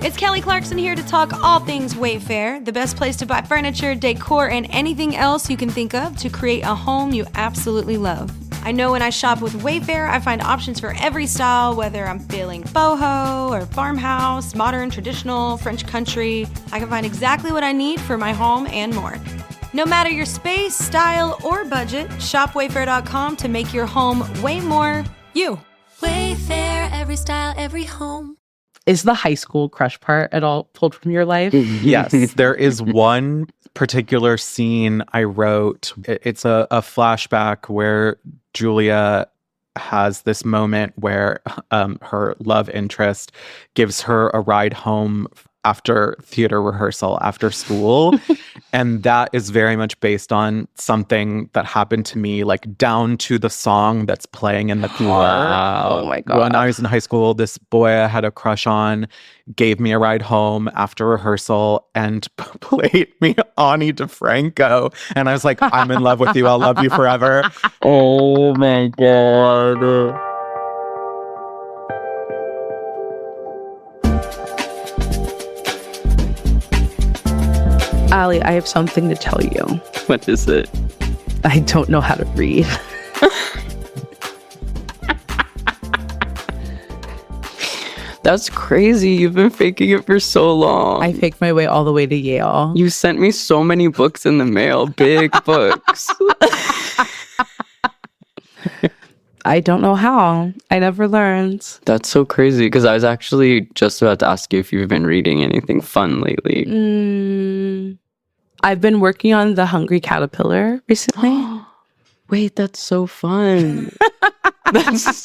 It's Kelly Clarkson here to talk all things Wayfair, the best place to buy furniture, decor, and anything else you can think of to create a home you absolutely love. I know when I shop with Wayfair, I find options for every style, whether I'm feeling boho or farmhouse, modern, traditional, French country. I can find exactly what I need for my home and more. No matter your space, style, or budget, shop Wayfair.com to make your home way more you. Wayfair, every style, every home. Is the high school crush part at all pulled from your life? Yes, there is one particular scene I wrote. It's a flashback where Julia has this moment where her love interest gives her a ride home after theater rehearsal, after school. And that is very much based on something that happened to me, like down to the song that's playing in the car. Wow. Oh my God. When I was in high school, this boy I had a crush on gave me a ride home after rehearsal and played me Ani DeFranco. And I was like, I'm in love with you. I'll love you forever. Oh my God. Ali, I have something to tell you. What is it? I don't know how to read. That's crazy. You've been faking it for so long. I faked my way all the way to Yale. You sent me so many books in the mail. Big books. I don't know how. I never learned. That's so crazy because I was actually just about to ask you if you've been reading anything fun lately. I've been working on The Hungry Caterpillar recently. Wait, that's so fun. That's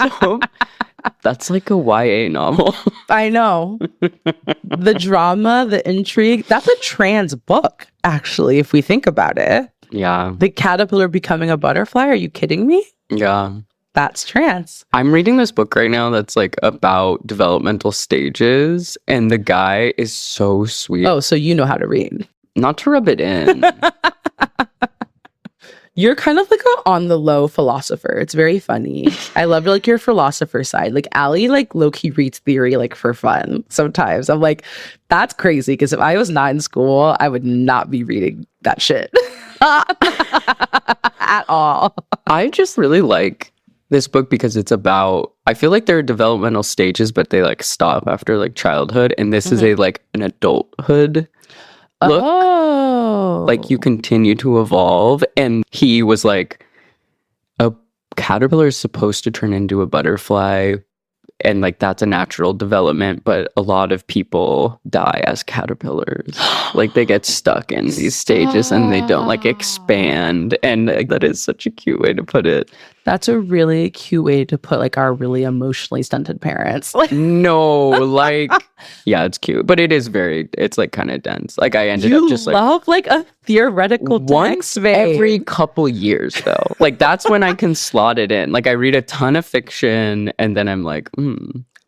like a YA novel. I know. The drama, the intrigue, that's a trans book, actually, if we think about it. Yeah. The caterpillar becoming a butterfly? Are you kidding me? Yeah. That's trans. I'm reading this book right now that's like about developmental stages, and the guy is so sweet. Oh, so you know how to read. Not to rub it in. You're kind of like an on the low philosopher. It's very funny. I love like your philosopher side. Like Ali, like low-key reads theory like for fun sometimes. I'm like, that's crazy because if I was not in school, I would not be reading that shit at all. I just really like this book because it's about, I feel like there are developmental stages, but they like stop after like childhood. And this is a like an adulthood look. Oh. Like you continue to evolve. And he was like, a caterpillar is supposed to turn into a butterfly. And like that's a natural development, but a lot of people die as caterpillars. Like they get stuck in these stages and they don't like expand. And like, that is such a cute way to put it. That's a really cute way to put like our really emotionally stunted parents. No, like, yeah, it's cute, but it is it's like kind of dense. Like I ended up just like, love like a theoretical once text, babe. every couple years though. Like that's when I can slot it in. Like I read a ton of fiction and then I'm like,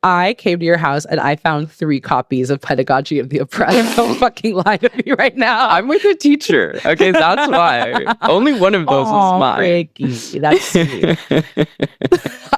I came to your house and I found 3 copies of Pedagogy of the Oppressed. Don't fucking lie to me right now. I'm with a teacher. Okay, that's why. Only one of those is mine. Frankie, that's sweet.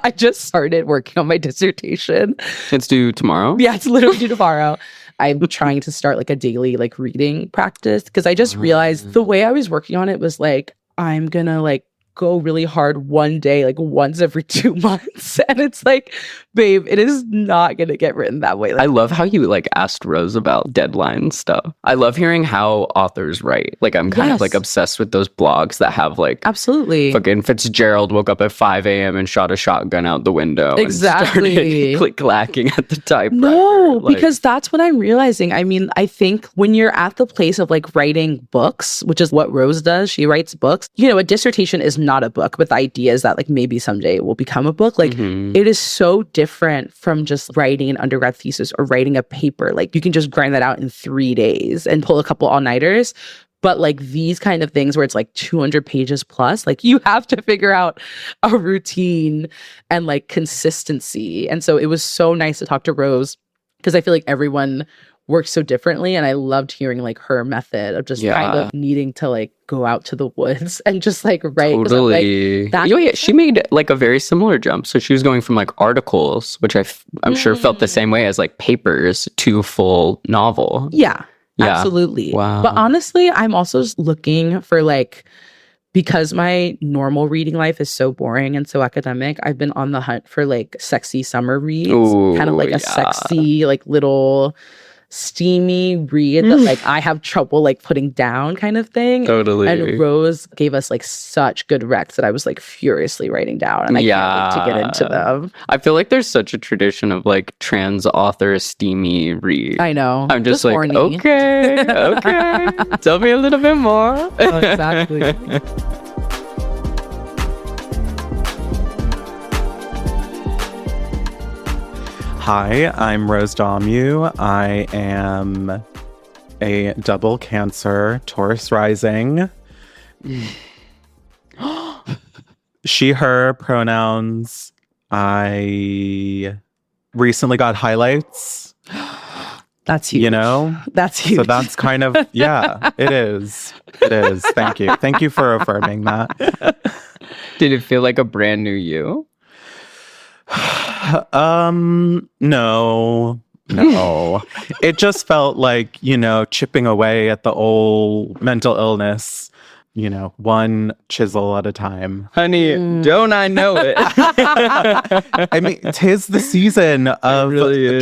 I just started working on my dissertation. It's due tomorrow? Yeah, it's literally due tomorrow. I'm trying to start like a daily like reading practice because I just realized the way I was working on it was like, I'm gonna like go really hard one day, like once every 2 months. And it's like, babe, it is not going to get written that way. Like, I love how you like asked Rose about deadline stuff. I love hearing how authors write. Like I'm kind of like obsessed with those blogs that have like absolutely fucking Fitzgerald woke up at 5 a.m. and shot a shotgun out the window. Exactly. And click-clacking at the typewriter. No, because that's what I'm realizing. I mean, I think when you're at the place of like writing books, which is what Rose does, she writes books. You know, a dissertation is not a book, but the idea is that like maybe someday it will become a book. Like it is so different from just writing an undergrad thesis or writing a paper. Like you can just grind that out in 3 days and pull a couple all-nighters. But like these kind of things where it's like 200 pages plus, like you have to figure out a routine and like consistency. And so it was so nice to talk to Rose because I feel like everyone works so differently. And I loved hearing like her method of just kind of needing to like go out to the woods and just like write. Totally. Like, she made like a very similar jump. So she was going from like articles, which I'm sure felt the same way as like papers, to full novel. Yeah. Absolutely. Wow. But honestly, I'm also just looking for like, because my normal reading life is so boring and so academic, I've been on the hunt for like sexy summer reads. Kind of like a sexy, like little steamy read that like I have trouble like putting down kind of thing. Totally. And Rose gave us like such good recs that I was like furiously writing down, and I can't wait to get into them. I feel like there's such a tradition of like trans author steamy read. I know. I'm just like, horny. okay. Tell me a little bit more. Oh, exactly. Hi, I'm Rose Dommu. I am a double Cancer, Taurus rising. She, her pronouns. I recently got highlights. That's huge. You know? That's huge. So that's kind of, yeah, it is. It is. Thank you. Thank you for affirming that. Did it feel like a brand new you? No. It just felt like, chipping away at the old mental illness, one chisel at a time. Honey, don't I know it? I mean, 'tis the season of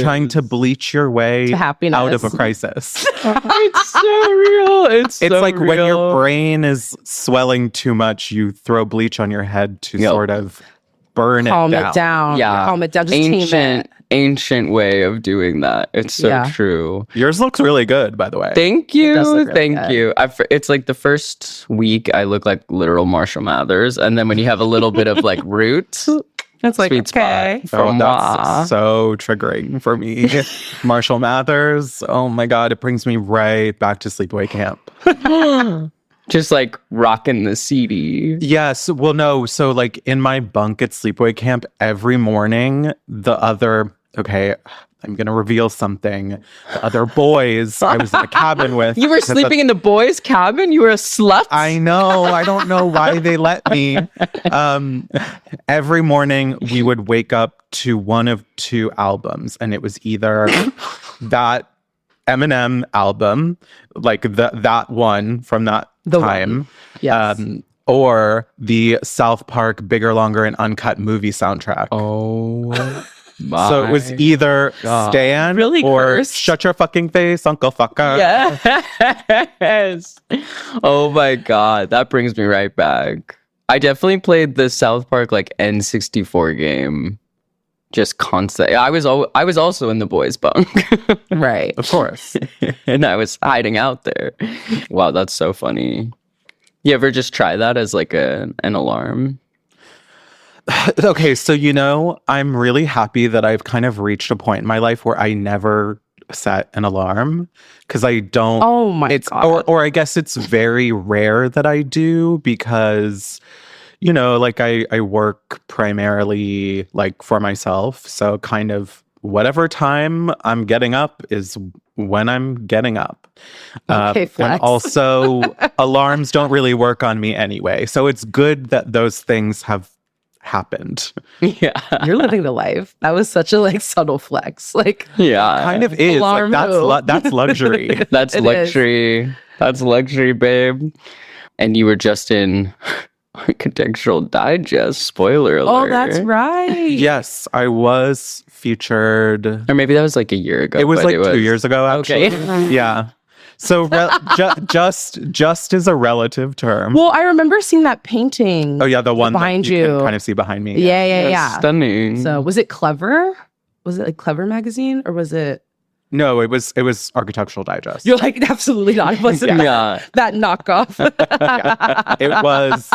trying to bleach your way to happiness. out of a crisis. It's so real. It's so like real. when your brain is swelling too much, you throw bleach on your head to sort of burn calm it down. Yeah. Calm it down. Just tame it. Ancient way of doing that. It's so true. Yours looks really good, by the way. Thank you. Really Thank good. you. It's like the first week I look like literal Marshall Mathers. And then when you have a little bit of like roots, it's like, sweet okay. spot. Oh, that's so triggering for me. Marshall Mathers. Oh my God. It brings me right back to sleepaway camp. Just like rocking the CD. Yes. Well, no. So like in my bunk at sleepaway camp every morning, I'm going to reveal something. The other boys I was in a cabin with. You were sleeping in the boys' cabin? You were a slut? I know. I don't know why they let me. Every morning we would wake up to one of two albums, and it was either that Eminem album, like that one from that time. Yes. Or the South Park Bigger, Longer, and Uncut movie soundtrack. Oh. So it was either Stan Really or cursed. Shut Your Fucking Face, Uncle Fucker. Yes. Oh my God. That brings me right back. I definitely played the South Park like N64 game. Just constant. I was also in the boys' bunk. Right. Of course. And I was hiding out there. Wow, that's so funny. You ever just try that as like an alarm? Okay, so I'm really happy that I've kind of reached a point in my life where I never set an alarm because I don't. Oh my God. Or I guess it's very rare that I do because, like I work primarily like for myself. So kind of whatever time I'm getting up is when I'm getting up. Okay, and flex. also alarms don't really work on me anyway. So it's good that those things have happened. Yeah. You're living the life. That was such a like subtle flex. Like, Yeah. Kind of is. Alarm Like, that's luxury. That's It luxury. That's luxury, babe. And you were just in Architectural Digest. Spoiler alert. oh, that's right. Yes, I was featured. Or maybe that was like a year ago. It was but like 2 years ago, actually. Okay. Yeah. So just is a relative term. Well, I remember seeing that painting. Oh yeah, the one behind that you you. can kind of see behind me. Yeah. Stunning. So was it Clever? Was it like Clever magazine or was it? No, it was Architectural Digest. You're like, absolutely not. It wasn't Yeah. that knockoff. It was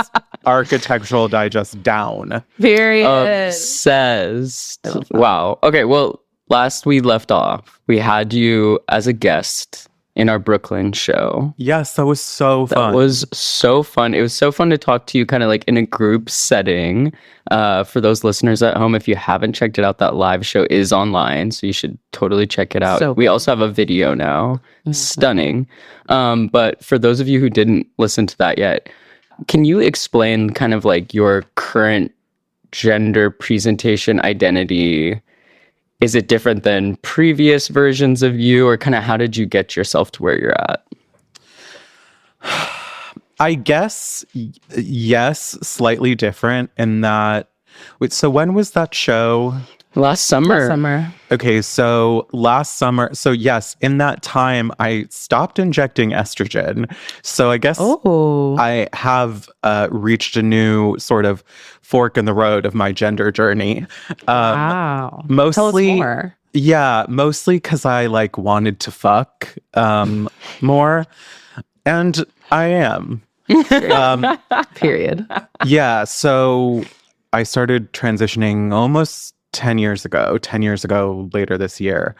Architectural Digest down. Period. Obsessed. I love that. Wow. Okay, well, last we left off, we had you as a guest in our Brooklyn show. Yes, that was so fun. That was so fun. It was so fun to talk to you kind of like in a group setting. For those listeners at home, if you haven't checked it out, that live show is online, so you should totally check it out. So we also have a video now. Stunning. But for those of you who didn't listen to that yet, can you explain kind of like your current gender presentation identity? Is it different than previous versions of you, or kind of how did you get yourself to where you're at? I guess, yes, slightly different in that. Wait, so when was that show? Last summer. Okay, so last summer. So yes, in that time, I stopped injecting estrogen. So I guess I have reached a new sort of fork in the road of my gender journey. Wow. Mostly, Tell us more. Yeah, mostly because I like wanted to fuck more, and I am. Period. Yeah, so I started transitioning almost 10 years ago, later this year.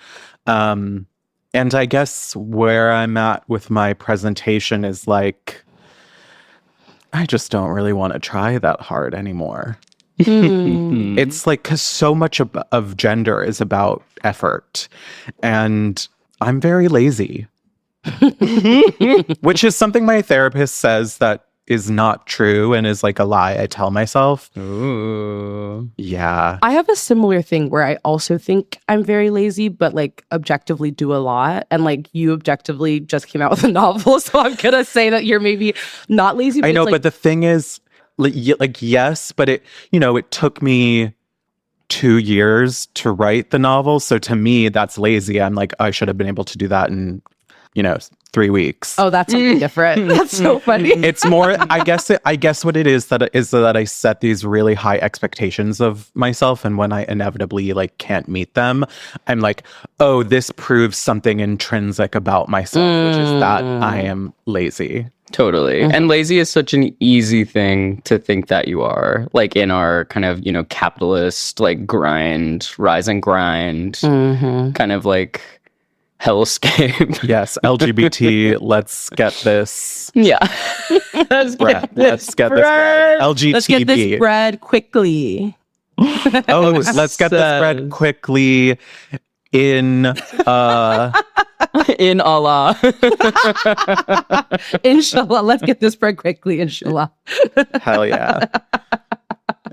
And I guess where I'm at with my presentation is like, I just don't really want to try that hard anymore. It's like, because so much of gender is about effort. And I'm very lazy. Which is something my therapist says that is not true and is like a lie I tell myself. Ooh. Yeah. I have a similar thing where I also think I'm very lazy, but like objectively do a lot. And like you objectively just came out with a novel. So I'm going to say that you're maybe not lazy. But I know, it's like, but the thing is, like, yes, but it took me 2 years to write the novel. So to me, that's lazy. I'm like, I should have been able to do that in 3 weeks. oh, that's something different. That's so funny. It's more, I guess what it is that I set these really high expectations of myself, and when I inevitably like can't meet them, I'm like, oh, this proves something intrinsic about myself, which is that I am lazy. Totally. And lazy is such an easy thing to think that you are, like in our kind of, capitalist, like rise and grind, kind of like hellscape. Yes, LGBT, let's get this. Yeah. Let's get this bread. LGTB. Let's get this bread quickly. Oh, let's get this bread quickly in In Allah. Inshallah. Let's get this bread quickly, inshallah. Hell yeah.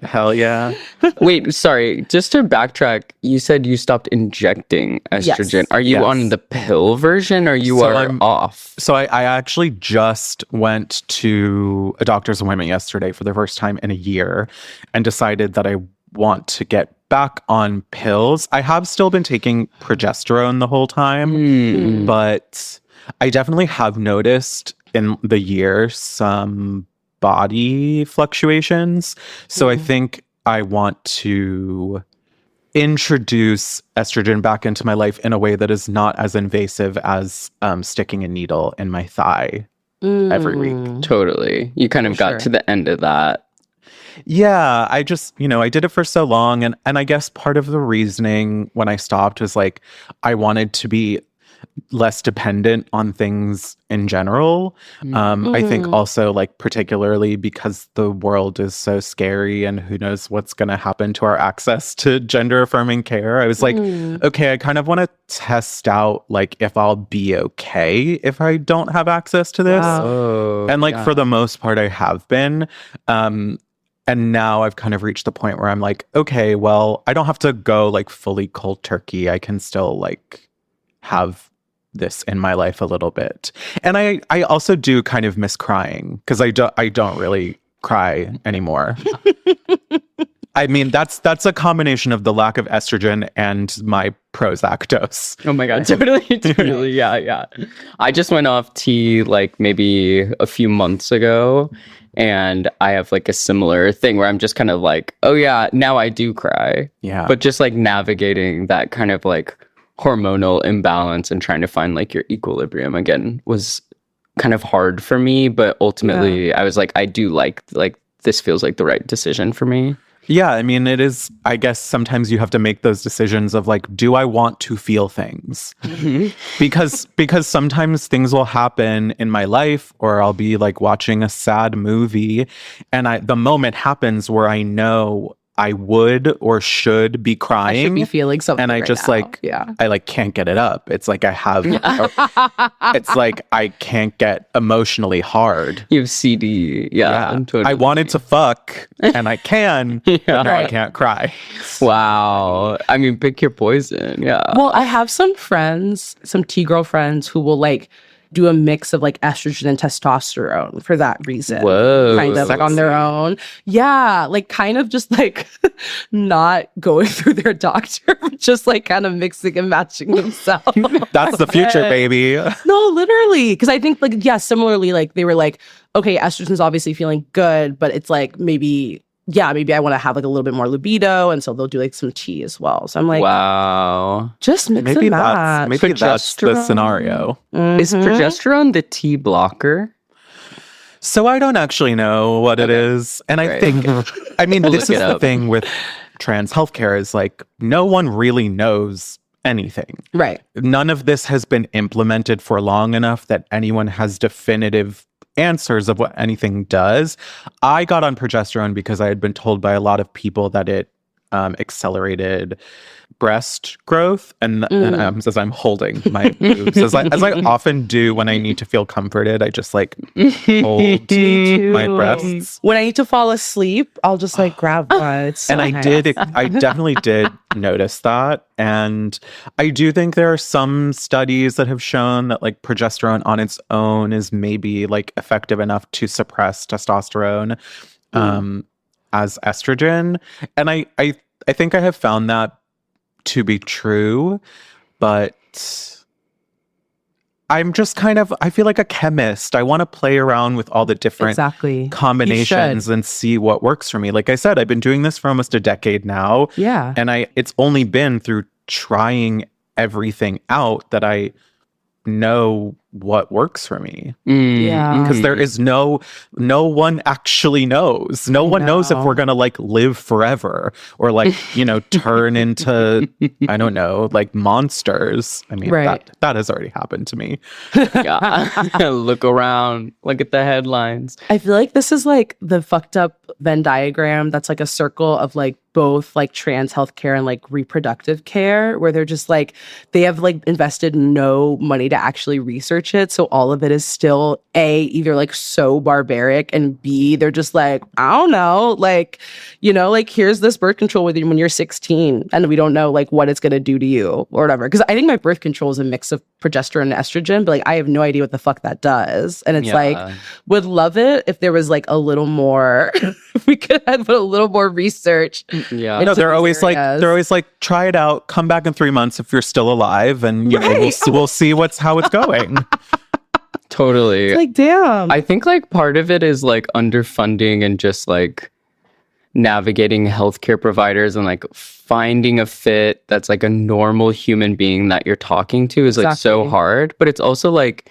Hell yeah. Wait, sorry. Just to backtrack, you said you stopped injecting estrogen. Yes. Are you Yes. on the pill version, or you are off? So I actually just went to a doctor's appointment yesterday for the first time in a year and decided that I want to get back on pills. I have still been taking progesterone the whole time, but I definitely have noticed in the year some body fluctuations. So I think I want to introduce estrogen back into my life in a way that is not as invasive as sticking a needle in my thigh every week. Totally. You kind of got to the end of that. Yeah, I just, I did it for so long. And I guess part of the reasoning when I stopped was like, I wanted to be less dependent on things in general. I think also like particularly because the world is so scary and who knows what's going to happen to our access to gender affirming care. I was like, okay, I kind of want to test out like if I'll be okay if I don't have access to this. Oh, And like for the most part I have been. And now I've kind of reached the point where I'm like, okay, well, I don't have to go like fully cold turkey. I can still like have this in my life a little bit. And I also do kind of miss crying because I don't really cry anymore. I mean, that's a combination of the lack of estrogen and my Prozac dose. Oh my God, totally. Yeah. I just went off tea like maybe a few months ago, and I have like a similar thing where I'm just kind of like, oh yeah, now I do cry. Yeah. But just like navigating that kind of like hormonal imbalance and trying to find like your equilibrium again was kind of hard for me. But ultimately I was like, I do like this feels like the right decision for me. Yeah, I mean, it is, I guess sometimes you have to make those decisions of like, do I want to feel things? Because sometimes things will happen in my life, or I'll be like watching a sad movie, and the moment happens where I know I would or should be I crying. should be feeling something. And I right just now. like, yeah. I like can't get it up. It's like I have, it's like I can't get emotionally hard. You have CD. Yeah. Totally. I wanted to fuck and I can, but now I can't cry. Wow. I mean, pick your poison. Yeah. Well, I have some friends, some T-girl friends who will like do a mix of like estrogen and testosterone for that reason. Whoa. Kind of like on their own. Yeah. Like kind of just like not going through their doctor, but just like kind of mixing and matching themselves. That's the future, baby. No, literally. Because I think like, yeah, similarly, like they were like, okay, estrogen's obviously feeling good, but it's like maybe I want to have like a little bit more libido. And so they'll do like some tea as well. So I'm like, wow. just mix Maybe and match. that's the scenario. Is progesterone the T blocker? So I don't actually know what it is. And I think, I mean, this is the thing with trans healthcare is like, no one really knows anything. Right. None of this has been implemented for long enough that anyone has definitive answers of what anything does. I got on progesterone because I had been told by a lot of people that it accelerated breast growth, and as I'm holding my boobs, as I often do when I need to feel comforted, I just like hold my breasts. When I need to fall asleep, I'll just like grab one. It's so And nice. I definitely did notice that. And I do think there are some studies that have shown that like progesterone on its own is maybe like effective enough to suppress testosterone as estrogen. And I think I have found that to be true, but I'm just kind of, I feel like a chemist. I want to play around with all the different combinations and see what works for me. Like I said, I've been doing this for almost a decade now. Yeah. And it's only been through trying everything out that I know what works for me. Yeah. Because there is no one actually knows. No one knows if we're gonna like live forever or like, turn into, I don't know, like monsters. I mean, that has already happened to me. Yeah. Look around, look at the headlines. I feel like this is like the fucked up Venn diagram that's like a circle of like both like trans healthcare and like reproductive care, where they're just like, they have like invested no money to actually research it. So all of it is still either like so barbaric, and B, they're just like, I don't know, like, like here's this birth control with you when you're 16 and we don't know like what it's going to do to you or whatever. Because I think my birth control is a mix of progesterone and estrogen, but like I have no idea what the fuck that does. And it's like, would love it if there was like a little more, if we could have put a little more research. Yeah. No, they're always like, try it out, come back in 3 months if you're still alive, and we'll see how it's going. Totally. It's like, damn. I think like part of it is like underfunding and just like navigating healthcare providers and like finding a fit that's like a normal human being that you're talking to is like so hard. But it's also like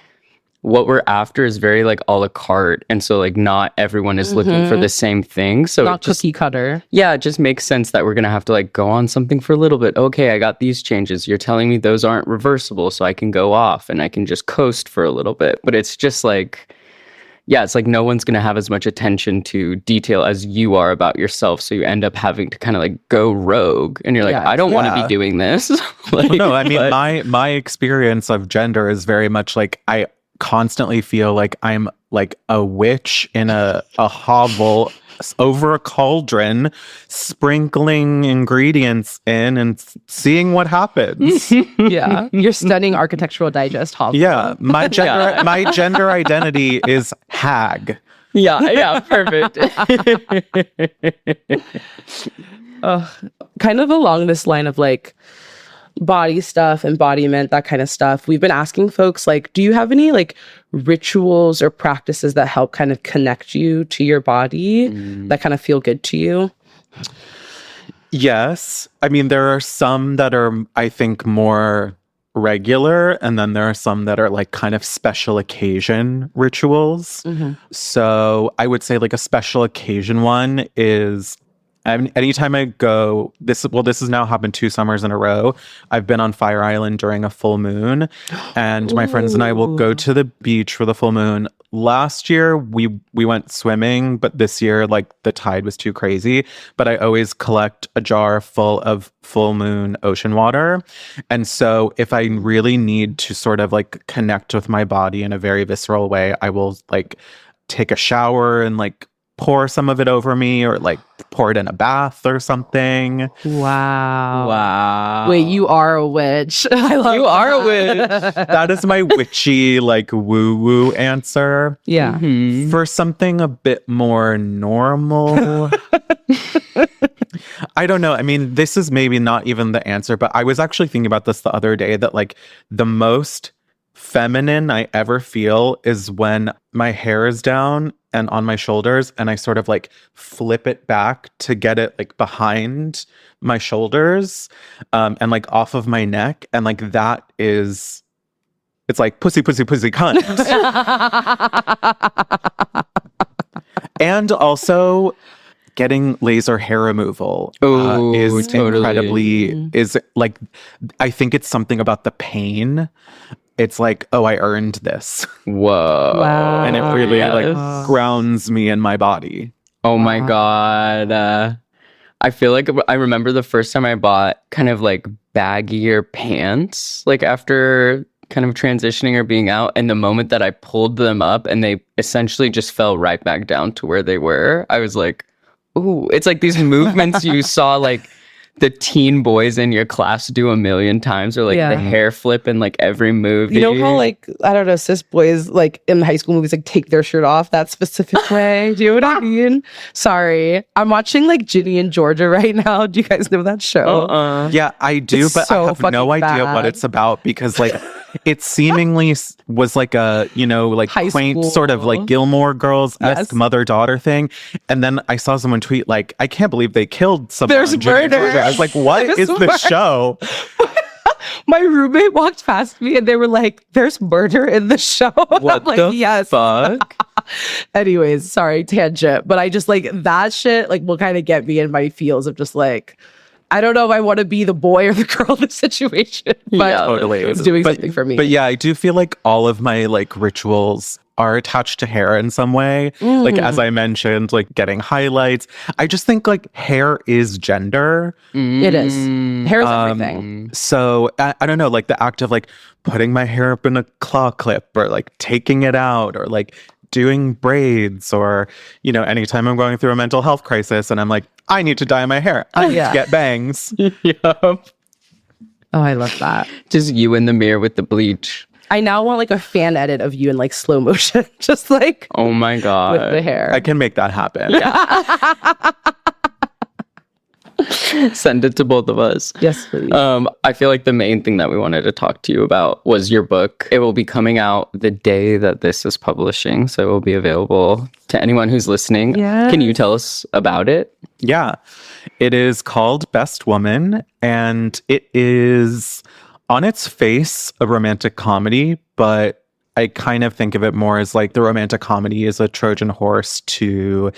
what we're after is very like a la carte, and so like not everyone is looking for the same thing. So not cookie cutter. Yeah, it just makes sense that we're gonna have to like go on something for a little bit. Okay, I got these changes. You're telling me those aren't reversible, so I can go off and I can just coast for a little bit. But it's just like, yeah, it's like no one's gonna have as much attention to detail as you are about yourself. So you end up having to kind of like go rogue, and you're like, I don't want to be doing this. Like, well, no, I mean my experience of gender is very much like I constantly feel like I'm like a witch in a hovel over a cauldron, sprinkling ingredients in and seeing what happens. Yeah. You're studying Architectural Digest hovel. Yeah. My gender identity is hag. Yeah, perfect. Kind of along this line of like body stuff, embodiment, that kind of stuff, we've been asking folks like, do you have any like rituals or practices that help kind of connect you to your body that kind of feel good to you? Yes. I mean, there are some that are, I think, more regular, and then there are some that are like kind of special occasion rituals. So I would say like a special occasion one is Anytime I go, this has now happened 2 summers in a row. I've been on Fire Island during a full moon, and my friends and I will go to the beach for the full moon. Last year we went swimming, but this year like the tide was too crazy. But I always collect a jar full of full moon ocean water. And so if I really need to sort of like connect with my body in a very visceral way, I will like take a shower and like pour some of it over me, or like pour it in a bath or something. Wow. Wow. Wait, you are a witch. I love You are a witch. That is my witchy, like woo-woo answer. Yeah. Mhm. For something a bit more normal. I don't know. I mean, this is maybe not even the answer, but I was actually thinking about this the other day, that like the most feminine I ever feel is when my hair is down and on my shoulders, and I sort of like flip it back to get it like behind my shoulders, and like off of my neck. And like that is, it's like pussy, pussy, pussy, cunt. And also getting laser hair removal Ooh, is totally. incredibly, is like, I think it's something about the pain. It's like, oh, I earned this. Whoa. Wow. And it really Yes. like grounds me in my body. Oh my God. I feel like I remember the first time I bought kind of like baggier pants, like after kind of transitioning or being out. And the moment that I pulled them up and they essentially just fell right back down to where they were, I was like, ooh, it's like these movements you saw like the teen boys in your class do a million times, or like Yeah. the hair flip in like every movie. You know how like, I don't know, cis boys like in high school movies like take their shirt off that specific way? Do you know what I mean? Sorry. I'm watching like Ginny and Georgia right now. Do you guys know that show? Yeah, I do, It's but so I have no fucking idea what bad. it's about, because like it seemingly was like a, you know, like High quaint school. sort of like Gilmore Girls-esque Yes. mother-daughter thing. And then I saw someone tweet like, I can't believe they killed someone. There's on Ginny and murder. Georgia. I was like, what There's is the murder. show? My roommate walked past me and they were like, there's murder in the show. What I'm like, the yes. fuck? Anyways, sorry, tangent. But I just like that shit like will kind of get me in my feels of just like, I don't know if I want to be the boy or the girl in the situation. But Yeah, Totally. it's doing But- something for me. But yeah, I do feel like all of my like rituals are attached to hair in some way. Like as I mentioned, like getting highlights. I just think like hair is gender. It is. Hair is Um, everything. So I don't know, like the act of like putting my hair up in a claw clip, or like taking it out, or like doing braids, or, you know, anytime I'm going through a mental health crisis and I'm like, I need to dye my hair. I need Yeah. to get bangs. Yup. Oh, I love that. Just you in the mirror with the bleach. I now want like a fan edit of you in like slow motion, just like Oh my God. with the hair. I can make that happen. Send it to both of us. Yes, please. I feel like the main thing that we wanted to talk to you about was your book. It will be coming out the day that this is publishing, so it will be available to anyone who's listening. Yes. Can you tell us about it? Yeah. It is called Best Woman, and it is on its face a romantic comedy, but I kind of think of it more as like the romantic comedy is a Trojan horse to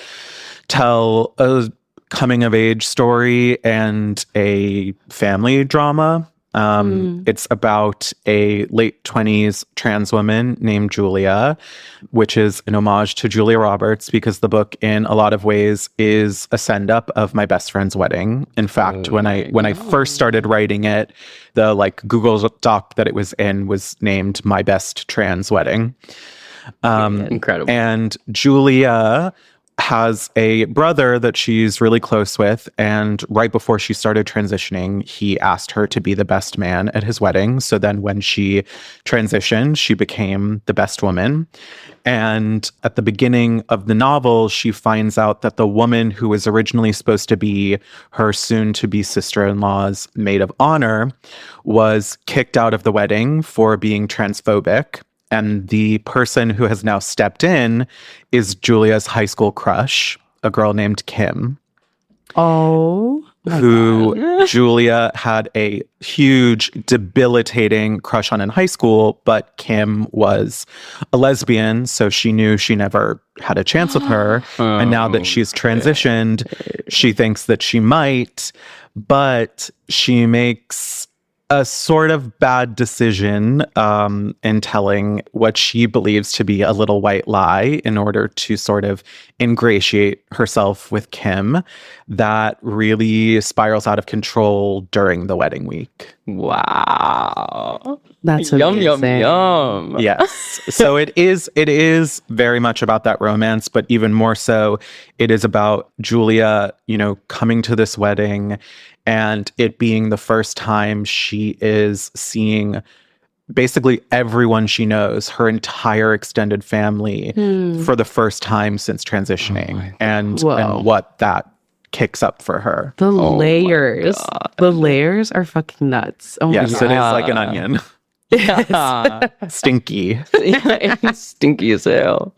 tell a coming of age story and a family drama. It's about a late 20s trans woman named Julia, which is an homage to Julia Roberts, because the book in a lot of ways is a send up of my best friend's wedding. In fact, when I first started writing it, the like Google doc that it was in was named My Best Trans Wedding. Incredible. And Julia has a brother that she's really close with. And right before she started transitioning, he asked her to be the best man at his wedding. So then when she transitioned, she became the best woman. And at the beginning of the novel, she finds out that the woman who was originally supposed to be her soon-to-be sister-in-law's maid of honor was kicked out of the wedding for being transphobic. And the person who has now stepped in is Julia's high school crush, a girl named Kim. Oh, my who God. Julia had a huge, debilitating crush on in high school, but Kim was a lesbian, so she knew she never had a chance with her. And now that she's transitioned, she thinks that she might, but she makes a sort of bad decision in telling what she believes to be a little white lie in order to sort of ingratiate herself with Kim that really spirals out of control during the wedding week. Wow. That's Yum, amazing. yum. Yes. So it is very much about that romance, but even more so, it is about Julia, coming to this wedding and it being the first time she is seeing basically everyone she knows, her entire extended family, for the first time since transitioning, and what that kicks up for her. The layers. The layers are fucking nuts. Oh Yes, my it is God. like an onion. Yeah. Stinky. It's stinky as hell.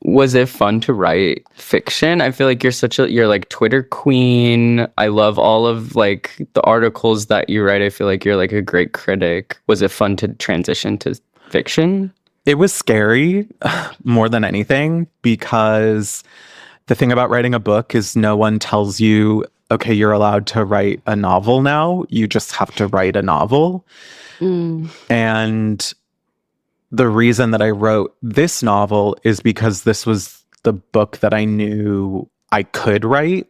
Was it fun to write fiction? I feel like you're like Twitter queen. I love all of like the articles that you write. I feel like you're like a great critic. Was it fun to transition to fiction? It was scary more than anything, because the thing about writing a book is no one tells you, okay, you're allowed to write a novel now. You just have to write a novel. And the reason that I wrote this novel is because this was the book that I knew I could write.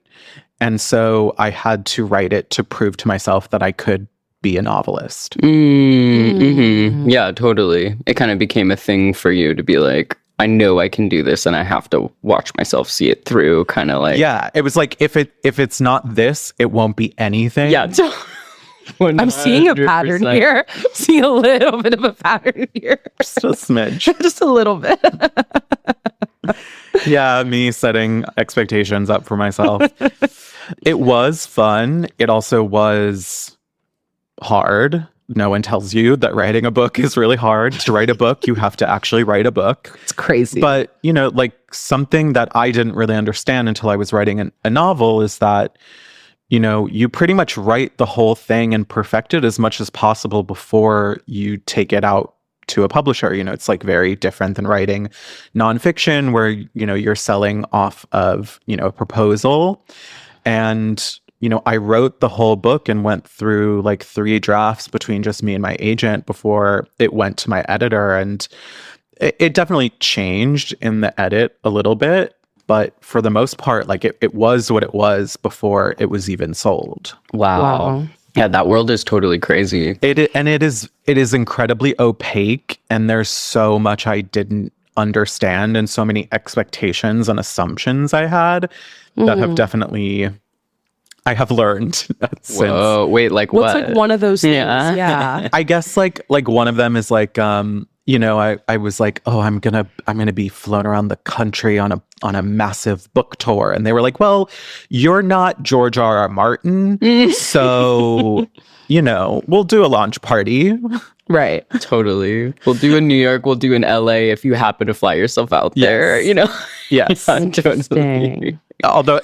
And so I had to write it to prove to myself that I could be a novelist. Mm-hmm. Yeah, totally. It kind of became a thing for you to be like, I know I can do this and I have to watch myself see it through, kind of like. Yeah, it was like, if it's not this, it won't be anything. Yeah. I'm seeing a pattern 100%. here. Seeing a little bit of a pattern here. Just a smidge. Just a little bit. Yeah, me setting expectations up for myself. It was fun. It also was hard. No one tells you that writing a book is really hard. To write a book, you have to actually write a book. It's crazy. But, like something that I didn't really understand until I was writing a novel is that, you pretty much write the whole thing and perfect it as much as possible before you take it out to a publisher. It's like very different than writing nonfiction where, you're selling off of, a proposal. And, I wrote the whole book and went through like 3 drafts between just me and my agent before it went to my editor. And it definitely changed in the edit a little bit. But for the most part, like it was what it was before it was even sold. Wow. Yeah, that world is totally crazy. It is incredibly opaque, and there's so much I didn't understand and so many expectations and assumptions I had that have definitely I have learned since. Whoa, wait, like What's what? like one of those things? Yeah. Yeah. I guess like one of them is like I was like, oh, I'm gonna be flown around the country on a massive book tour, and they were like, well, you're not George R.R. Martin, so we'll do a launch party. Right. Totally. We'll do in New York, we'll do in LA if you happen to fly yourself out there, Yes. Yeah, totally. Interesting. Although,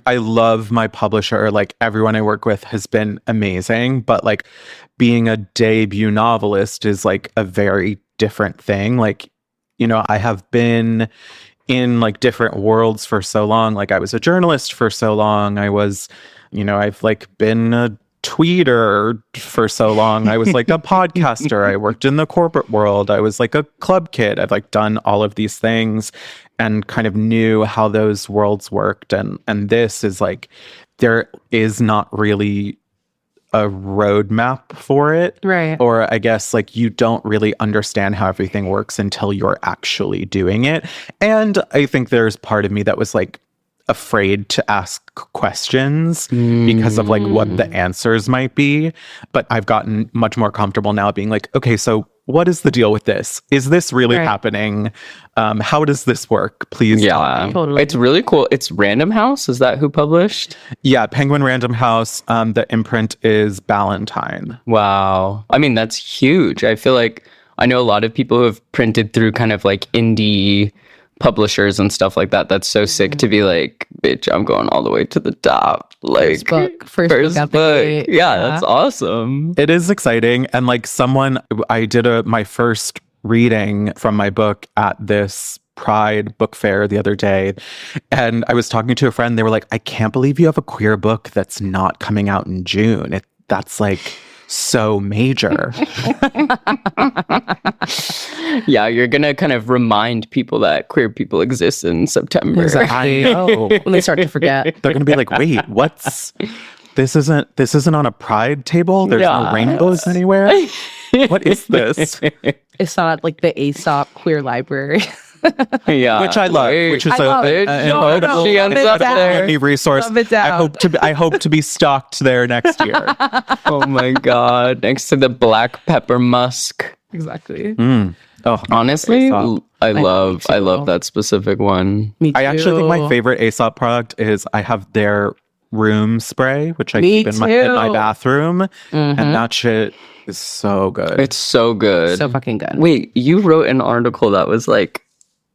I love my publisher, like everyone I work with has been amazing, but like being a debut novelist is like a very different thing. Like, I have been in like different worlds for so long. Like I was a journalist for so long. I was, I've like been a tweeter for so long. I was like a podcaster. I worked in the corporate world. I was like a club kid. I've like done all of these things and kind of knew how those worlds worked. And this is like, there is not really a roadmap for it. Right. Or I guess like you don't really understand how everything works until you're actually doing it. And I think there's part of me that was like afraid to ask questions because of like what the answers might be. But I've gotten much more comfortable now being like, okay, so what is the deal with this? Is this really happening? How does this work? Please tell me. Totally. It's really cool. It's Random House. Is that who published? Yeah, Penguin Random House. The imprint is Ballantine. Wow. I mean, that's huge. I feel like I know a lot of people who have printed through kind of like indie publishers and stuff like that. That's so sick to be like, bitch, I'm going all the way to the top. Like First book out the gate. Yeah, that's awesome. It is exciting. And like I did my first reading from my book at this Pride book fair the other day. And I was talking to a friend. They were like, I can't believe you have a queer book that's not coming out in June. That's like so major. Yeah, you're going to kind of remind people that queer people exist in September. Exactly. When they start to forget. They're going to be like, wait, this isn't on a Pride table? There's no rainbows anywhere? What is this? It's not like the Aesop queer library. Yeah, which I love, which is she ends up there. A resource. I hope to be stocked there next year. Oh my god, next to the black pepper musk. Exactly. Oh, honestly, I love that specific one. Me too. I actually think my favorite Aesop product is I have their room spray, which I keep in my bathroom, and that shit is so good. It's so good. So fucking good. Wait, you wrote an article that was like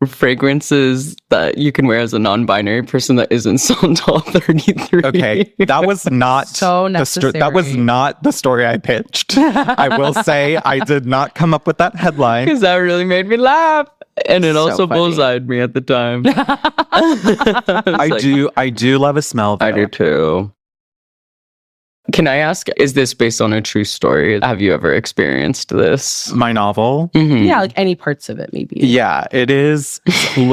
fragrances that you can wear as a non-binary person that isn't Santal 33. Okay, that was not so necessary. That was not the story I pitched. I will say I did not come up with that headline because that really made me laugh, and it also bullseyed me at the time. I do love a smell, though. I do too. Can I ask, is this based on a true story? Have you ever experienced this? My novel? Mm-hmm. Yeah, like any parts of it, maybe. Yeah, it is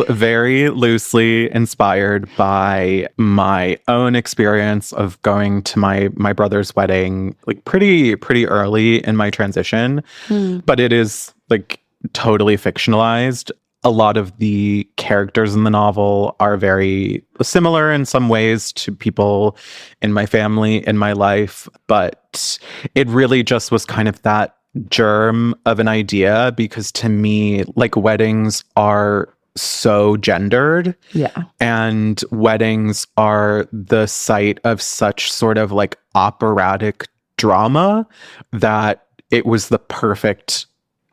very loosely inspired by my own experience of going to my brother's wedding, like pretty early in my transition. But it is like totally fictionalized. A lot of the characters in the novel are very similar in some ways to people in my family, in my life, but it really just was kind of that germ of an idea because to me, like weddings are so gendered. Yeah. And weddings are the site of such sort of like operatic drama that it was the perfect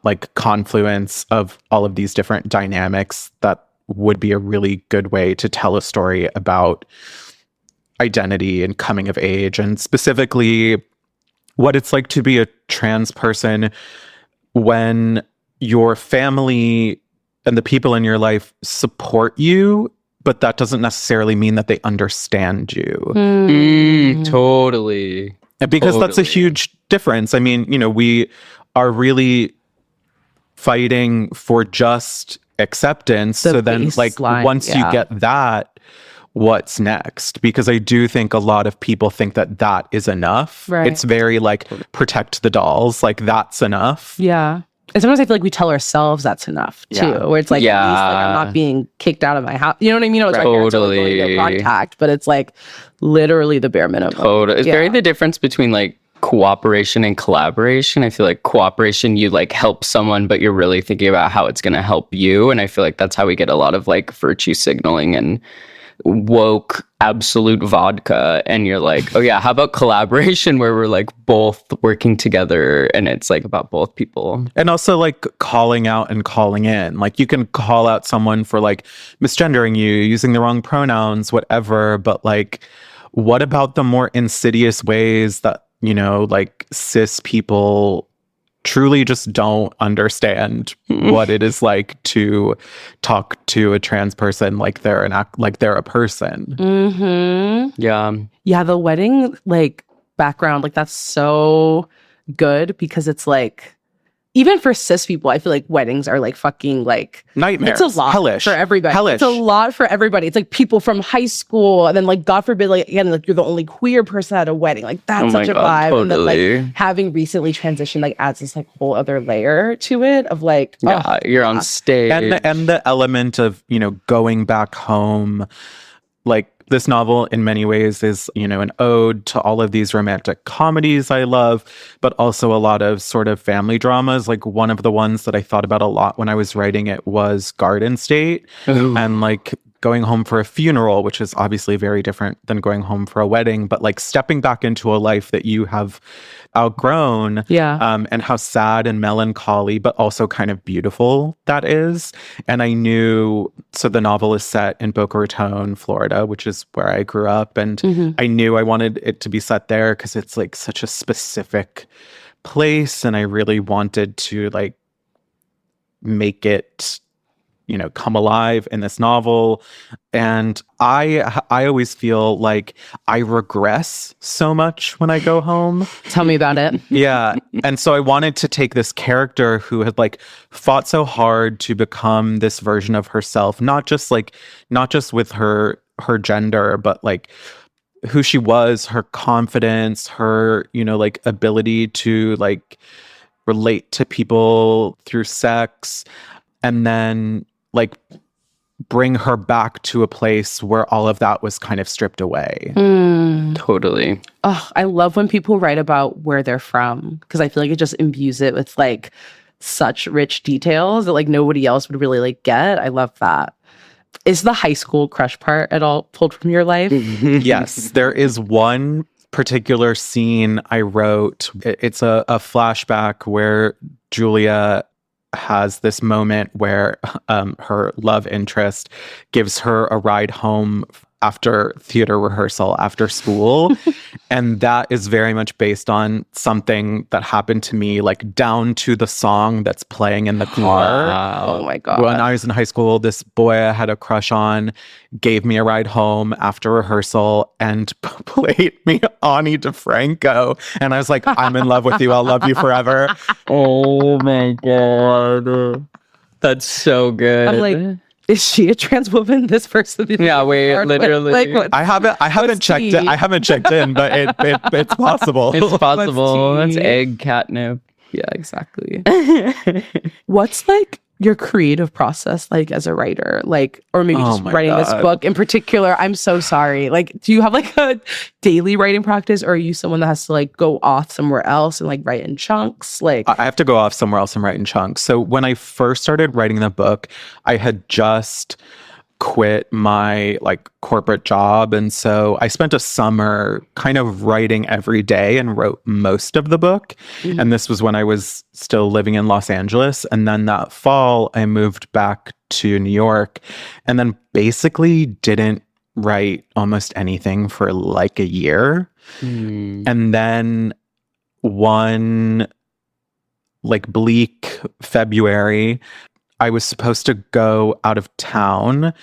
like confluence of all of these different dynamics that would be a really good way to tell a story about identity and coming of age, and specifically what it's like to be a trans person when your family and the people in your life support you, but that doesn't necessarily mean that they understand you. Totally. Because that's a huge difference. I mean, we are really fighting for just acceptance. So then like once you get that, what's next? Because I do think a lot of people think that that is enough. Right. It's very like protect the dolls, like that's enough. Yeah. And sometimes I feel like we tell ourselves that's enough too, where it's like, at least, like, I'm not being kicked out of my house. You know what I mean? It's totally. Contact, but it's like literally the bare minimum. Totally. It's very the difference between like cooperation and collaboration. I feel like cooperation, you like help someone, but you're really thinking about how it's going to help you. And I feel like that's how we get a lot of like virtue signaling and woke absolute vodka. And you're like, oh yeah, how about collaboration where we're like both working together and it's like about both people. And also like calling out and calling in. Like you can call out someone for like misgendering you, using the wrong pronouns, whatever. But like, what about the more insidious ways that like cis people truly just don't understand what it is like to talk to a trans person like they're a person. Yeah, the wedding like background, like that's so good because it's like even for cis people, I feel like weddings are like fucking like nightmares. It's a lot for everybody. It's a lot for everybody. It's like people from high school, and then like God forbid, like again, like you're the only queer person at a wedding. Like that's such a vibe. Totally. And then like having recently transitioned like adds this like whole other layer to it of like you're on stage. And the element of, going back home, like this novel in many ways is, an ode to all of these romantic comedies I love, but also a lot of sort of family dramas. Like one of the ones that I thought about a lot when I was writing it was Garden State. Ooh. And like going home for a funeral, which is obviously very different than going home for a wedding, but like stepping back into a life that you have outgrown. And how sad and melancholy, but also kind of beautiful that is. And I knew, so the novel is set in Boca Raton, Florida, which is where I grew up. And I knew I wanted it to be set there because it's like such a specific place. And I really wanted to like make it, you know, come alive in this novel. And I always feel like I regress so much when I go home. Tell me about it. Yeah. And so I wanted to take this character who had like fought so hard to become this version of herself, not just with her gender, but like who she was, her confidence, her, you know, like ability to like relate to people through sex, and then like bring her back to a place where all of that was kind of stripped away. Totally. Oh, I love when people write about where they're from, because I feel like it just imbues it with like such rich details that like nobody else would really like get. I love that. Is the high school crush part at all pulled from your life? Yes, there is one particular scene I wrote. It's a flashback where Julia has this moment where her love interest gives her a ride home after theater rehearsal after school. And that is very much based on something that happened to me, like down to the song that's playing in the car. Wow. Oh my God. When I was in high school, this boy I had a crush on gave me a ride home after rehearsal and played me Ani DeFranco. And I was like, I'm in love with you. I'll love you forever. Oh my God. That's so good. I'm like, is she a trans woman? This person? Yeah, wait, literally. Like, what? I haven't checked it. I haven't checked in, but it's possible. It's possible. What's That's tea? egg catnip. Yeah, exactly. What's like your creative process like as a writer? Like, or maybe Oh just my writing this God. book in particular. I'm so sorry. Like, do you have like a daily writing practice, or are you someone that has to like go off somewhere else and like write in chunks? Like, I have to go off somewhere else and write in chunks. So when I first started writing the book, I had just quit my like corporate job, and so I spent a summer kind of writing every day and wrote most of the book. And this was when I was still living in Los Angeles. And then that fall I moved back to New York, and then basically didn't write almost anything for like a year. And then one like bleak February, I was supposed to go out of town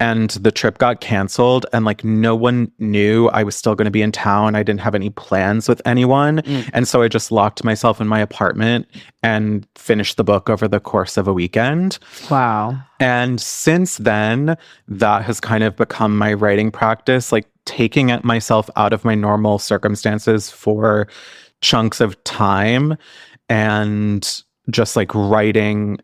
and the trip got canceled, and like no one knew I was still going to be in town. I didn't have any plans with anyone. And so I just locked myself in my apartment and finished the book over the course of a weekend. wow. And since then, that has kind of become my writing practice, like taking it myself out of my normal circumstances for chunks of time and just like writing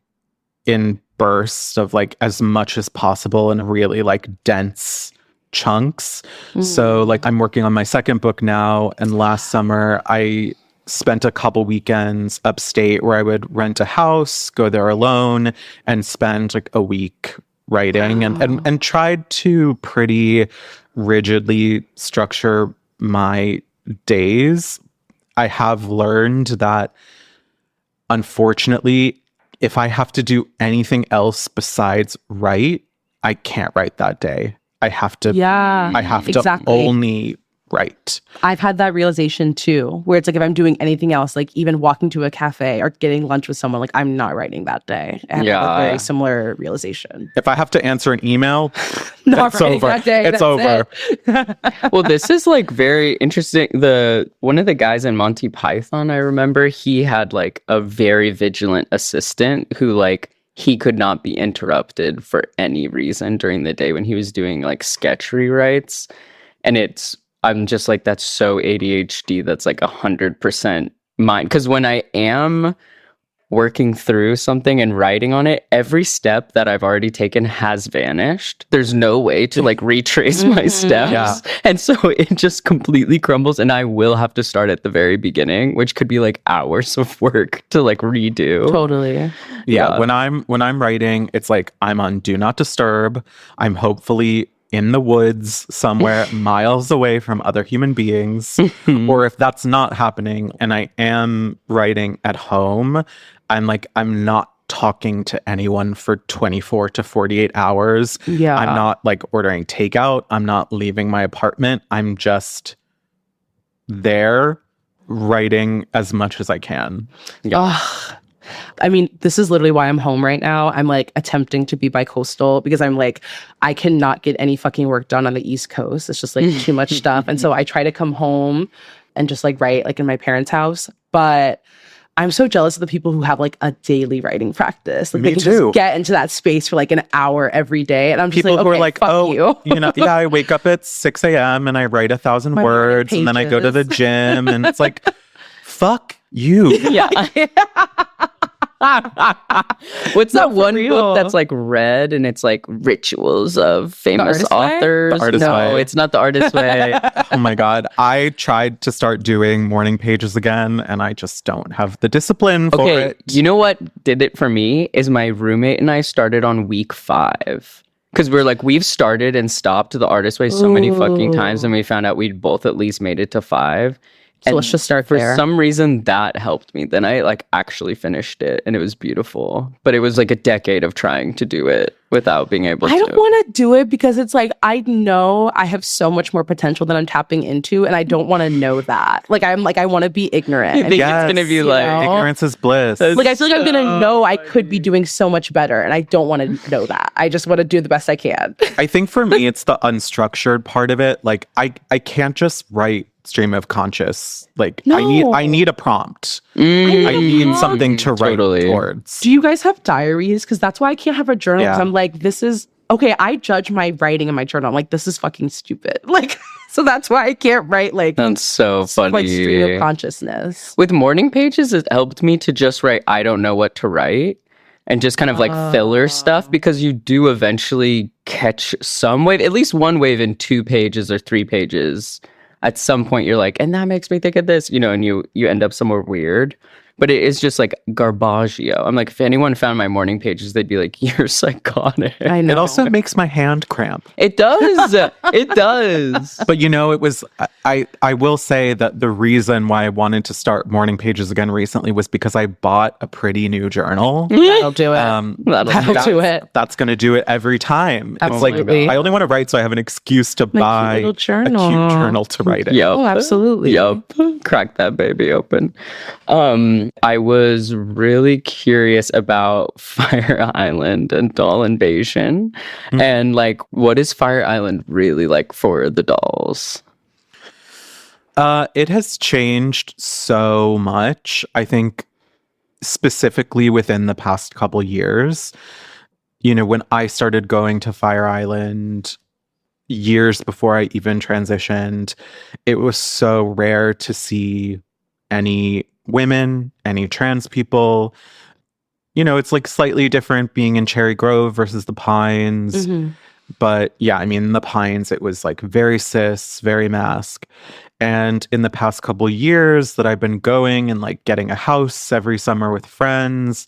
in bursts of like as much as possible in really like dense chunks. So like I'm working on my second book now, and last summer I spent a couple weekends upstate where I would rent a house, go there alone, and spend like a week writing. And tried to pretty rigidly structure my days. I have learned that unfortunately, if I have to do anything else besides write, I can't write that day. I have to exactly. only write. I've had that realization too, where it's like if I'm doing anything else, like even walking to a cafe or getting lunch with someone, like I'm not writing that day. I have a very similar realization. If I have to answer an email, Not it's writing over. that day, It's that's over. it. Well, this is like very interesting. One of the guys in Monty Python, I remember, he had like a very vigilant assistant who like he could not be interrupted for any reason during the day when he was doing like sketch rewrites. And I'm just like, that's so ADHD. That's like 100% mine. Because when I am working through something and writing on it, every step that I've already taken has vanished. There's no way to like retrace my steps. Yeah. And so it just completely crumbles, and I will have to start at the very beginning, which could be like hours of work to like redo. Totally. Yeah, when I'm writing, it's like I'm on do not disturb. I'm hopefully in the woods somewhere miles away from other human beings. Or if that's not happening and I am writing at home, I'm not talking to anyone for 24 to 48 hours. Yeah. I'm not like ordering takeout. I'm not leaving my apartment. I'm just there writing as much as I can. Ugh. I mean, this is literally why I'm home right now. I'm like attempting to be bi-coastal because I'm like, I cannot get any fucking work done on the East Coast. It's just like too much stuff. And so I try to come home and just like write like in my parents' house. But I'm so jealous of the people who have like a daily writing practice. Like Me they can too. just get into that space for like an hour every day. And I'm just People like, who okay, are like, fuck oh, you. yeah, I wake up at 6 a.m. and I write 1,000 My words and then I go to the pages. gym and it's like, fuck you. Yeah. What's that one real. book that's like red and it's like rituals of famous Artist Way? authors? The Artist no, Way. it's not the Artist Way. Oh my God. I tried to start doing morning pages again and I just don't have the discipline for Okay, it. you know what did it for me is my roommate and I started on week 5. Because we're like, we've started and stopped the Artist Way so many fucking times, and we found out we'd both at least made it to 5. So let's just start For there. some reason, that helped me. Then I like actually finished it, and it was beautiful. But it was like a decade of trying to do it without being able to. I don't want to do it because it's like, I know I have so much more potential than I'm tapping into. And I don't want to know that. Like, I'm like, I want to be ignorant. I think Yes. it's gonna be You like know? Ignorance is bliss. Like, I feel like I'm going to know I could be doing so much better. And I don't want to know that. I just want to do the best I can. I think for me, it's the unstructured part of it. Like, I can't just write stream of conscious. Like, No. I need a prompt. I need something to write Totally. towards. Do you guys have diaries? Because that's why I can't have a journal. 'Cause Yeah. I'm like, this is okay. I judge my writing in my journal. I'm like, this is fucking stupid. Like, so that's why I can't write like that's so funny. like stream of consciousness. With morning pages, it helped me to just write, I don't know what to write, and just kind of like filler stuff, because you do eventually catch some wave, at least one wave in 2 pages or 3 pages. At some point, you're like, and that makes me think of this, you know, and you end up somewhere weird. But it is just like garbaggio. I'm like, if anyone found my morning pages, they'd be like, you're psychotic. I know. It also makes my hand cramp. It does. It does. But you know, it was I will say that the reason why I wanted to start morning pages again recently was because I bought a pretty new journal. That'll do it. That'll do it. That's going to do it every time. It's like Absolutely. I only want to write so I have an excuse to buy little a journal. cute journal to write it. Yep. Oh, absolutely. Yup. Crack that baby open. I was really curious about Fire Island and doll invasion. And like, what is Fire Island really like for the dolls? It has changed so much. I think specifically within the past couple years. You know, when I started going to Fire Island years before I even transitioned, it was so rare to see any women, any trans people. You know, it's like slightly different being in Cherry Grove versus the Pines. Mhm. But yeah, I mean, in the Pines, it was like very cis, very mask. And in the past couple years that I've been going and like getting a house every summer with friends,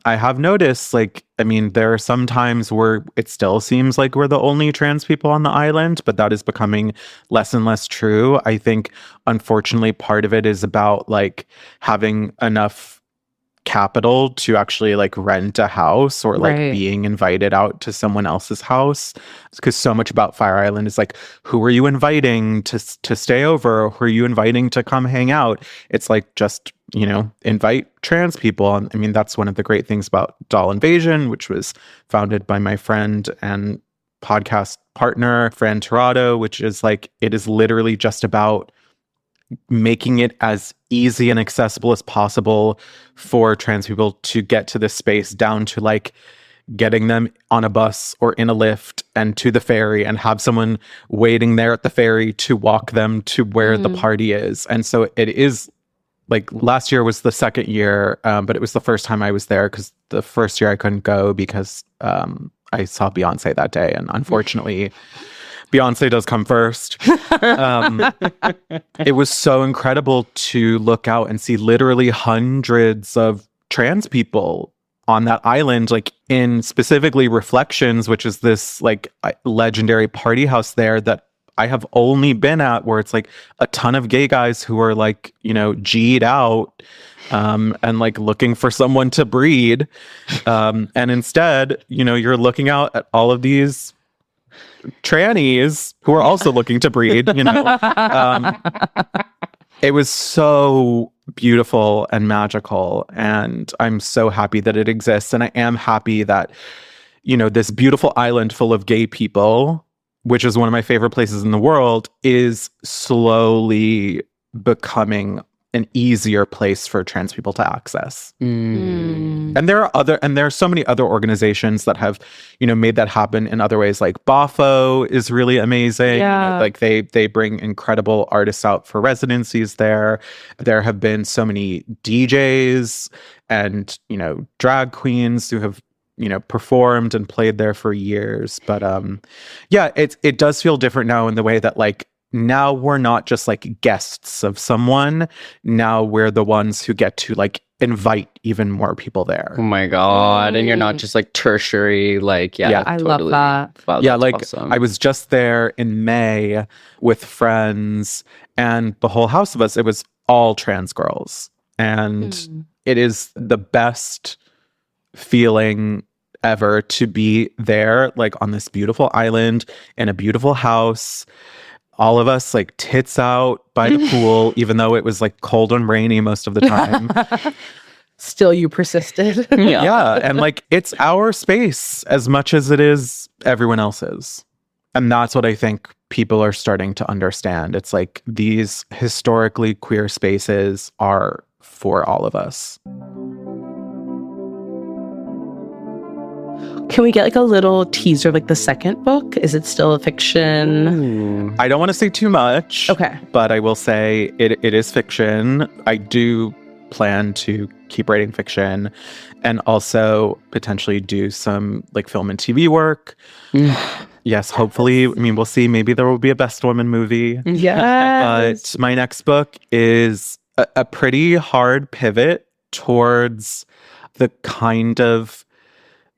I have noticed, like, I mean, there are some times where it still seems like we're the only trans people on the island, but that is becoming less and less true. I think, unfortunately, part of it is about like having enough capital to actually like rent a house or like Right. being invited out to someone else's house, because so much about Fire Island is like, who are you inviting to stay over? Who are you inviting to come hang out? It's like, just, you know, invite trans people. And I mean, that's one of the great things about Doll Invasion, which was founded by my friend and podcast partner, Fran Tirado, which is like, it is literally just about making it as easy and accessible as possible for trans people to get to this space, down to like getting them on a bus or in a lift and to the ferry, and have someone waiting there at the ferry to walk them to where the party is. And so it is like last year was the second year, but it was the first time I was there because the first year I couldn't go because I saw Beyonce that day, and unfortunately, Beyonce does come first. It was so incredible to look out and see literally hundreds of trans people on that island, like in specifically Reflections, which is this like legendary party house there that I have only been at, where it's like a ton of gay guys who are like, you know, G'd out and like looking for someone to breed. And instead, you know, you're looking out at all of these trannies who are also looking to breed, you know. It was so beautiful and magical, and I'm so happy that it exists. And I am happy that, you know, this beautiful island full of gay people, which is one of my favorite places in the world, is slowly becoming an easier place for trans people to access. And there are so many other organizations that have, you know, made that happen in other ways. Like BAFO is really amazing. Like they bring incredible artists out for residencies there. There have been so many DJs and, you know, drag queens who have, you know, performed and played there for years. But yeah, it does feel different now in the way that like, now we're not just like guests of someone. Now we're the ones who get to like invite even more people there. Oh my God. And you're not just like tertiary, like, yeah. I totally. love that. Wow, Yeah, that's like awesome. I was just there in May with friends, and the whole house of us, it was all trans girls. And it is the best feeling ever to be there, like on this beautiful island in a beautiful house. All of us like tits out by the pool, even though it was like cold and rainy most of the time. Still, you persisted. Yeah. And like it's our space as much as it is everyone else's. And that's what I think people are starting to understand. It's like these historically queer spaces are for all of us. Can we get like a little teaser of like the second book? Is it still a fiction? I don't want to say too much. Okay. But I will say it is fiction. I do plan to keep writing fiction and also potentially do some like film and TV work. Yes, hopefully. I mean, we'll see. Maybe there will be a Best Woman movie. Yes. But my next book is a pretty hard pivot towards the kind of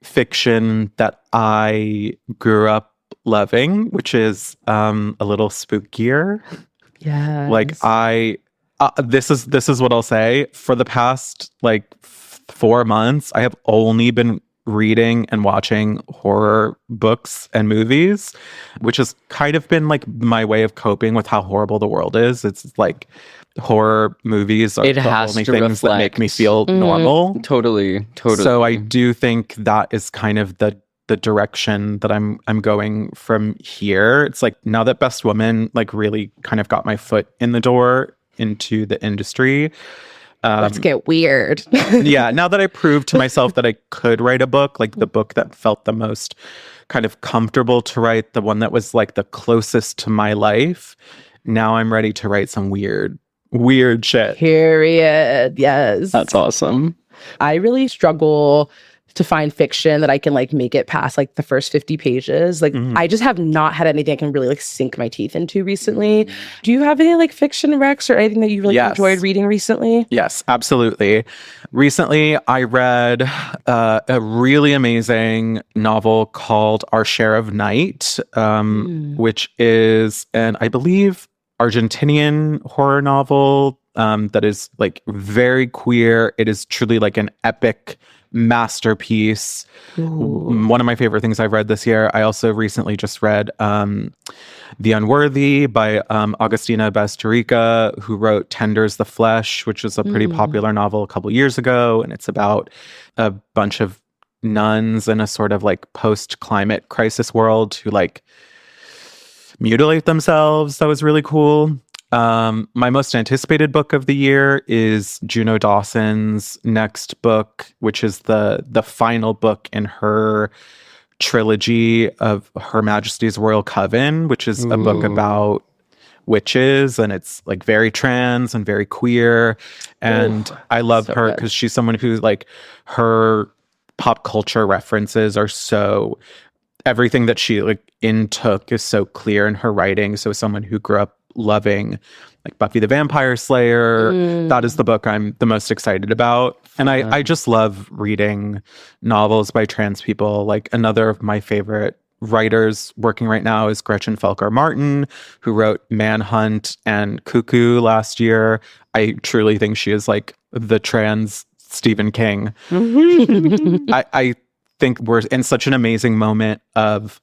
fiction that I grew up loving, which is a little spookier. Yeah. Like this is what I'll say. For the past like 4 months, I have only been reading and watching horror books and movies, which has kind of been like my way of coping with how horrible the world is. It's like horror movies are the only things that make me feel normal. Totally. So I do think that is kind of the direction that I'm going from here. It's like now that Best Woman like really kind of got my foot in the door into the industry. Let's get weird. Yeah, now that I proved to myself that I could write a book, like the book that felt the most kind of comfortable to write, the one that was like the closest to my life, now I'm ready to write some weird shit. Period. Yes. That's awesome. I really struggle to find fiction that I can like make it past like the first 50 pages. Like I just have not had anything I can really like sink my teeth into recently. Do you have any like fiction recs or anything that you really enjoyed reading recently? Yes, absolutely. Recently, I read a really amazing novel called Our Share of Night, which is an, I believe, Argentinian horror novel that is like very queer. It is truly like an epic masterpiece. One of my favorite things I've read this year. I also recently just read The Unworthy by Agustina Bastarrica, who wrote Tenders the Flesh, which was a pretty popular novel a couple years ago. And it's about a bunch of nuns in a sort of like post-climate crisis world who like mutilate themselves. That was really cool. My most anticipated book of the year is Juno Dawson's next book, which is the final book in her trilogy of Her Majesty's Royal Coven, which is a book about witches, and it's like very trans and very queer. And I love so her good. because she's someone who like her pop culture references are so everything that she like intook is so clear in her writing. So someone who grew up loving like Buffy the Vampire Slayer, that is the book I'm the most excited about. And I just love reading novels by trans people. Like another of my favorite writers working right now is Gretchen Felker Martin, who wrote Manhunt and Cuckoo last year. I truly think she is like the trans Stephen King. I think we're in such an amazing moment of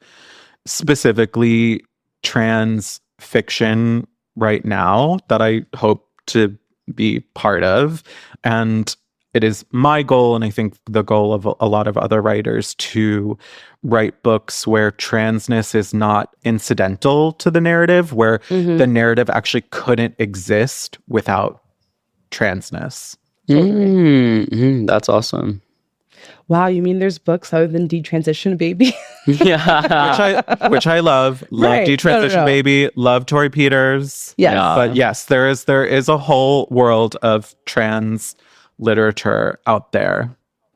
specifically trans fiction right now that I hope to be part of. And it is my goal, and I think the goal of a lot of other writers, to write books where transness is not incidental to the narrative, where the narrative actually couldn't exist without transness. That's awesome. Wow, you mean there's books other than Detransition Baby? Yeah. which I love. Love Right. Detransition No. Baby. Love Tori Peters. Yes. Yeah. But yes, there is a whole world of trans literature out there,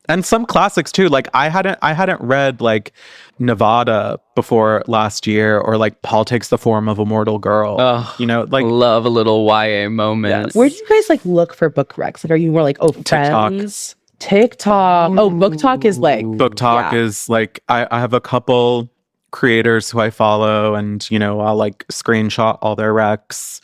and some classics too. Like I hadn't read like Nevada before last year, or like Paul Takes the Form of a Mortal Girl. Oh, You know, like love a little YA moment. Where do you guys like look for book recs? Like, are you more like, oh, TikTok. Friends? TikTok. Oh, Book Talk is like, Book Talk yeah. is like I have a couple creators who I follow, and you know, I'll like screenshot all their recs,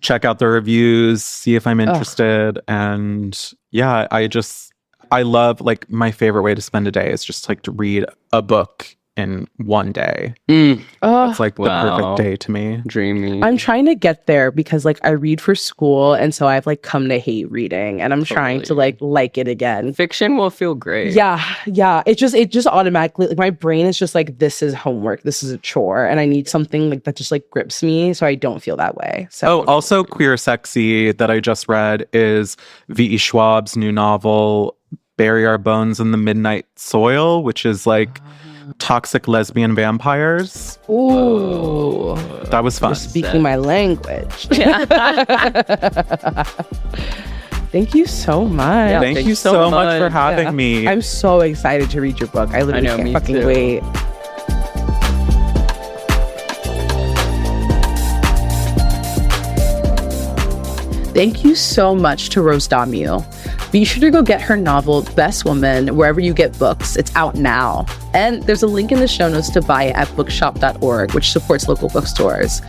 check out the reviews, see if I'm interested. And yeah, I love, like, my favorite way to spend a day is just like to read a book in one day. oh, It's like the Wow. perfect day to me. Dreamy. I'm trying to get there because like I read for school, and so I've like come to hate reading, and I'm trying to like it again. Fiction will feel great. Yeah. It just automatically, like, my brain is just like, this is homework, this is a chore, and I need something like that just like grips me, so I don't feel that way. So Oh, also Queer Sexy that I just read is V.E. Schwab's new novel, Bury Our Bones in the Midnight Soil, which is like toxic lesbian vampires. ooh, That was fun. you're speaking my language. Thank you so much. Yeah. Thank Thank you you so so much for much. having me. I'm so excited to read your book. I literally know, can't me fucking too. wait. Thank you so much to Rose Dommu. Be sure to go get her novel, Best Woman, wherever you get books. It's out now. And there's a link in the show notes to buy it at bookshop.org, which supports local bookstores.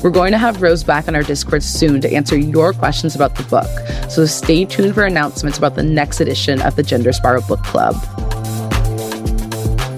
We're going to have Rose back on our Discord soon to answer your questions about the book. So stay tuned for announcements about the next edition of the Gender Spiral Book Club.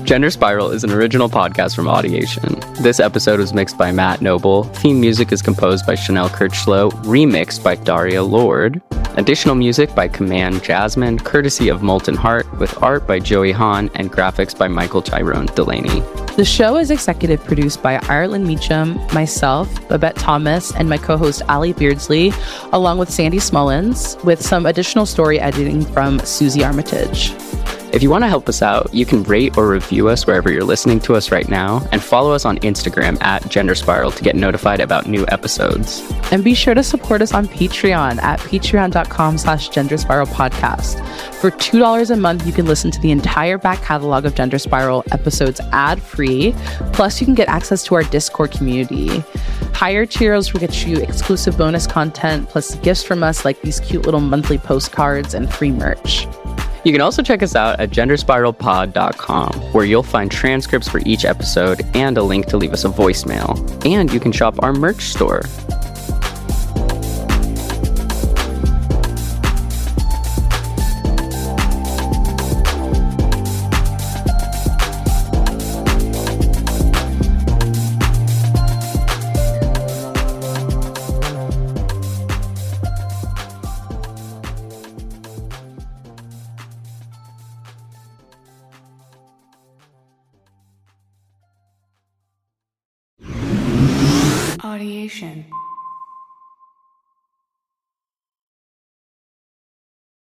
Gender Spiral is an original podcast from Audiation. This episode was mixed by Matt Noble. Theme music is composed by Chanel Kirchlow, remixed by Daria Lord. Additional music by Command Jasmine, courtesy of Molten Heart, with art by Joey Hahn and graphics by Michael Tyrone Delaney. The show is executive produced by Ireland Meacham, myself, Babette Thomas, and my co-host Ali Beardsley, along with Sandy Smullins, with some additional story editing from Susie Armitage. If you want to help us out, you can rate or review us wherever you're listening to us right now, and follow us on Instagram at Gender Spiral to get notified about new episodes. And be sure to support us on Patreon at patreon.com/genderspiralpodcast. For $2 a month, you can listen to the entire back catalog of Gender Spiral episodes ad-free. Plus, you can get access to our Discord community. Higher tiers will get you exclusive bonus content, plus gifts from us like these cute little monthly postcards and free merch. You can also check us out at genderspiralpod.com, where you'll find transcripts for each episode and a link to leave us a voicemail. And you can shop our merch store. Audiation.